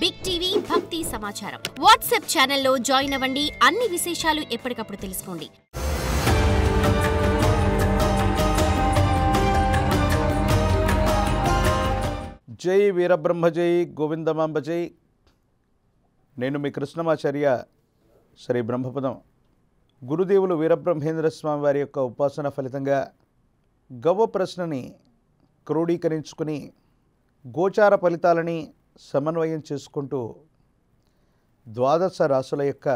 Big TV భక్తి సమాచారం WhatsApp ఛానల్లో జాయిన్ అవ్వండి. అన్ని విశేషాలు ఎప్పటికప్పుడు తెలుసుకోండి. జై వీరబ్రహ్మ జై గోవిందమాంబ జై. నేను మీ కృష్ణమాచార్య శ్రీ బ్రహ్మపదం. గురుదేవులు వీరబ్రహ్మేంద్ర స్వామి వారి యొక్క ఉపాసన ఫలితంగా గవ్వ ప్రశ్నని క్రోడీకరించుకుని గోచార ఫలితాలని సమన్వయం చేసుకుంటూ ద్వాదశ రాశుల యొక్క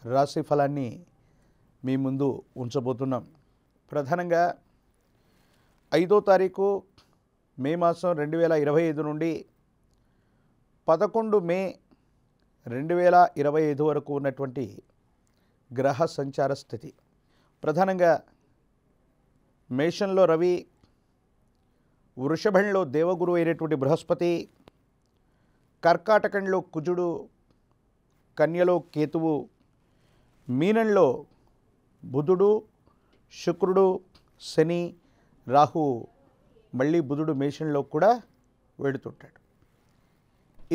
రాశి ఫలాన్ని మీ ముందు ఉంచబోతున్నాం. ప్రధానంగా 5వ తారీఖు మే మాసం 2025 నుండి 11 మే 2025 వరకు ఉన్నటువంటి గ్రహ సంచార స్థితి. ప్రధానంగా మేషంలో రవి, వృషభంలో దేవగురు అయినటువంటి బృహస్పతి, కర్కాటకంలో కుజుడు, కన్యలో కేతువు, మీనంలో బుధుడు, శుక్రుడు, శని, రాహు, మళ్ళీ బుధుడు మేషంలో కూడా వెడుతుంటాడు.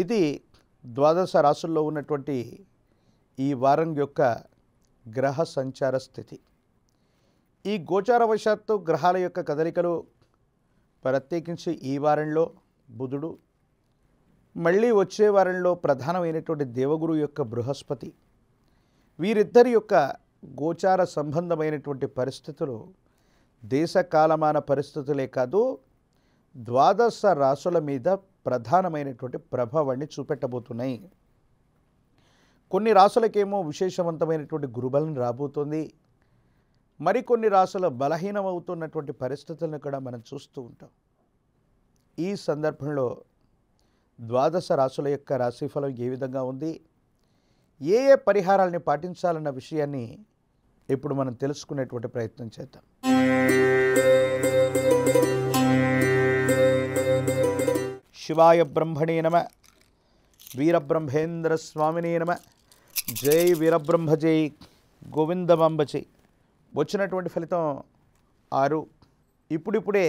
ఇది ద్వాదశ రాశుల్లో ఉన్నటువంటి ఈ వారం యొక్క గ్రహ సంచార స్థితి. ఈ గోచారవశాత్తు గ్రహాల యొక్క కదలికలు ప్రత్యేకించి ఈ వారంలో బుధుడు, మళ్ళీ వచ్చే వారంలో ప్రధానమైనటువంటి దేవగురు యొక్క బృహస్పతి, వీరిద్దరి యొక్క గోచార సంబంధమైనటువంటి పరిస్థితులు దేశ కాలమాన పరిస్థితులే కాదు, ద్వాదశ రాశుల మీద ప్రధానమైనటువంటి ప్రభావాన్ని చూపెట్టబోతున్నాయి. కొన్ని రాశులకేమో విశేషవంతమైనటువంటి గురుబలం రాబోతుంది. మరికొన్ని రాశుల బలహీనమవుతున్నటువంటి పరిస్థితులను కూడా మనం చూస్తూ ఉంటాం. ఈ సందర్భంలో ద్వాదశ రాశుల యొక్క రాశిఫలం ఏ విధంగా ఉంది, ఏ ఏ పరిహారాలని పాటించాలన్న విషయాన్ని ఇప్పుడు మనం తెలుసుకునేటువంటి ప్రయత్నం చేద్దాం. శివాయ బ్రహ్మణే నమ, వీరబ్రహ్మేంద్ర స్వామినే నమ. జై వీరబ్రహ్మ జై గోవిందమాంబ జై. వచ్చినటువంటి ఫలితం 6. ఇప్పుడిప్పుడే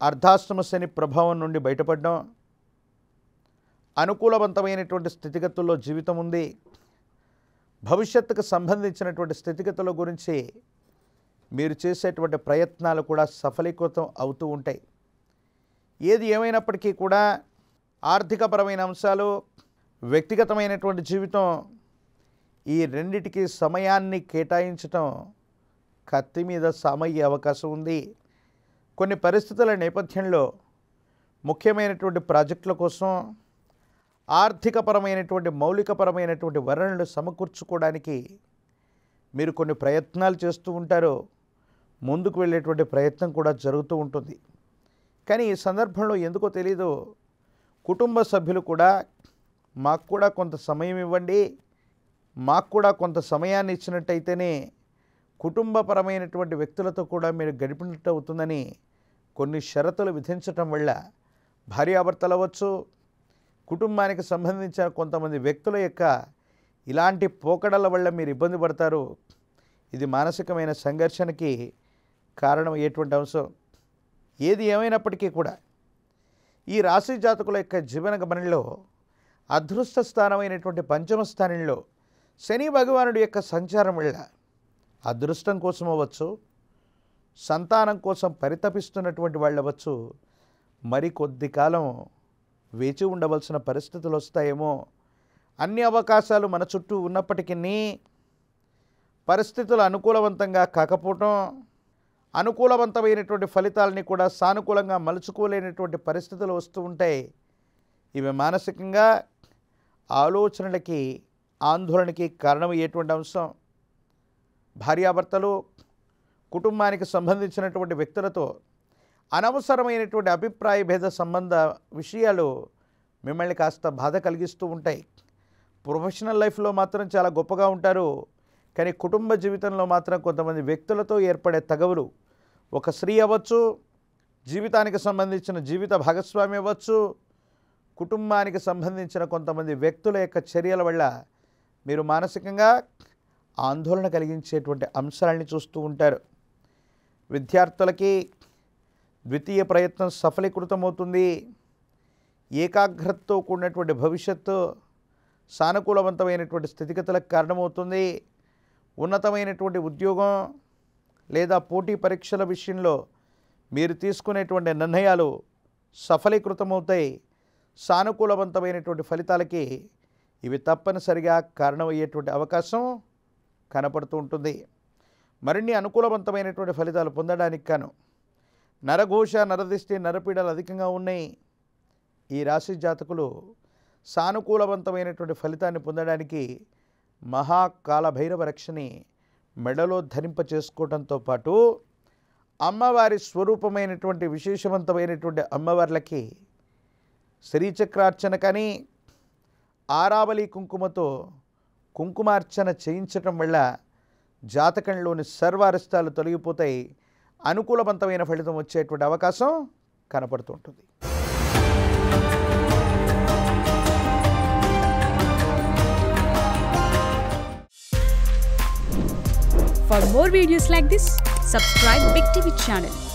అర్ధాష్టమ శని ప్రభావం నుండి బయటపడ్డాం. అనుకూలవంతమైనటువంటి స్థితిగతుల్లో జీవితం ఉంది. భవిష్యత్తుకు సంబంధించినటువంటి స్థితిగతుల గురించి మీరు చేసేటువంటి ప్రయత్నాలు కూడా సఫలీకృతం అవుతూ ఉంటాయి. ఏది ఏమైనప్పటికీ కూడా ఆర్థికపరమైన అంశాలు, వ్యక్తిగతమైనటువంటి జీవితం, ఈ రెండిటికి సమయాన్ని కేటాయించటం కత్తి మీద సామయ్యే అవకాశం ఉంది. కొన్ని పరిస్థితుల నేపథ్యంలో ముఖ్యమైనటువంటి ప్రాజెక్టుల కోసం ఆర్థికపరమైనటువంటి మౌలికపరమైనటువంటి వనరులను సమకూర్చుకోవడానికి మీరు కొన్ని ప్రయత్నాలు చేస్తూ ఉంటారు. ముందుకు వెళ్ళేటువంటి ప్రయత్నం కూడా జరుగుతూ ఉంటుంది. కానీ ఈ సందర్భంలో ఎందుకో తెలీదు, కుటుంబ సభ్యులు కూడా మాకు కూడా కొంత సమయం ఇవ్వండి, మాకు కూడా కొంత సమయాన్ని ఇచ్చినట్టయితేనే కుటుంబపరమైనటువంటి వ్యక్తులతో కూడా మీరు గడిపినట్టు అవుతుందని కొన్ని షరతులు విధించటం వల్ల భార్యాభర్తలు అవ్వచ్చు, కుటుంబానికి సంబంధించిన కొంతమంది వ్యక్తుల యొక్క ఇలాంటి పోకడల వల్ల మీరు ఇబ్బంది పడతారు. ఇది మానసికమైన సంఘర్షణకి కారణమయ్యేటువంటి అంశం. ఏది ఏమైనప్పటికీ కూడా ఈ రాశి జాతకుల యొక్క జీవన గమనంలో అదృష్ట స్థానమైనటువంటి పంచమ స్థానంలో శని భగవానుడి యొక్క సంచారం వల్ల అదృష్టం కోసం అవ్వచ్చు, సంతానం కోసం పరితపిస్తున్నటువంటి వాళ్ళు అవ్వచ్చు, మరికొద్ది కాలం వేచి ఉండవలసిన పరిస్థితులు వస్తాయేమో. అన్ని అవకాశాలు మన చుట్టూ ఉన్నప్పటికీ పరిస్థితులు అనుకూలవంతంగా కాకపోవటం, అనుకూలవంతమైనటువంటి ఫలితాలని కూడా సానుకూలంగా మలుచుకోలేనటువంటి పరిస్థితులు వస్తూ ఉంటాయి. ఇవి మానసికంగా ఆలోచనలకి, ఆందోళనకి కారణమయ్యేటువంటి అంశం. భార్యాభర్తలు, కుటుంబానికి సంబంధించినటువంటి వ్యక్తులతో అనవసరమైనటువంటి అభిప్రాయ భేద సంబంధ విషయాలు మిమ్మల్ని కాస్త బాధ కలిగిస్తూ ఉంటాయి. ప్రొఫెషనల్ లైఫ్లో మాత్రం చాలా గొప్పగా ఉంటారు, కానీ కుటుంబ జీవితంలో మాత్రం కొంతమంది వ్యక్తులతో ఏర్పడే తగవులు, ఒక స్త్రీ అవ్వచ్చు, జీవితానికి సంబంధించిన జీవిత భాగస్వామి అవ్వచ్చు, కుటుంబానికి సంబంధించిన కొంతమంది వ్యక్తుల యొక్క చర్యల వల్ల మీరు మానసికంగా ఆందోళన కలిగించేటువంటి అంశాలని చూస్తూ ఉంటారు. విద్యార్థులకి ద్వితీయ ప్రయత్నం సఫలీకృతమవుతుంది. ఏకాగ్రతతో కూడినటువంటి భవిష్యత్తు, సానుకూలవంతమైనటువంటి స్థితిగతులకు కారణమవుతుంది. ఉన్నతమైనటువంటి ఉద్యోగం లేదా పోటీ పరీక్షల విషయంలో మీరు తీసుకునేటువంటి నిర్ణయాలు సఫలీకృతమవుతాయి. సానుకూలవంతమైనటువంటి ఫలితాలకి ఇవి తప్పనిసరిగా కారణమయ్యేటువంటి అవకాశం కనపడుతూ ఉంటుంది. మరిన్ని అనుకూలవంతమైనటువంటి ఫలితాలు పొందడానికి కాను నరఘోష, నరదిష్టి, నరపీడలు అధికంగా ఉన్నాయి. ఈ రాశి జాతకులు సానుకూలవంతమైనటువంటి ఫలితాన్ని పొందడానికి మహాకాలభైరవ రక్షని మెడలో ధరింప చేసుకోవడంతో పాటు అమ్మవారి స్వరూపమైనటువంటి విశేషవంతమైనటువంటి అమ్మవార్లకి శ్రీచక్రార్చన కానీ ఆరావళి కుంకుమతో కుంకుమార్చన చేయించటం వల్ల జాతకంలోని సర్వారిష్టాలు తొలగిపోతాయి. అనుకూలవంతమైన ఫలితం వచ్చేటువంటి అవకాశం కనపడుతుంటుంది. For more videos like this, subscribe Big TV channel.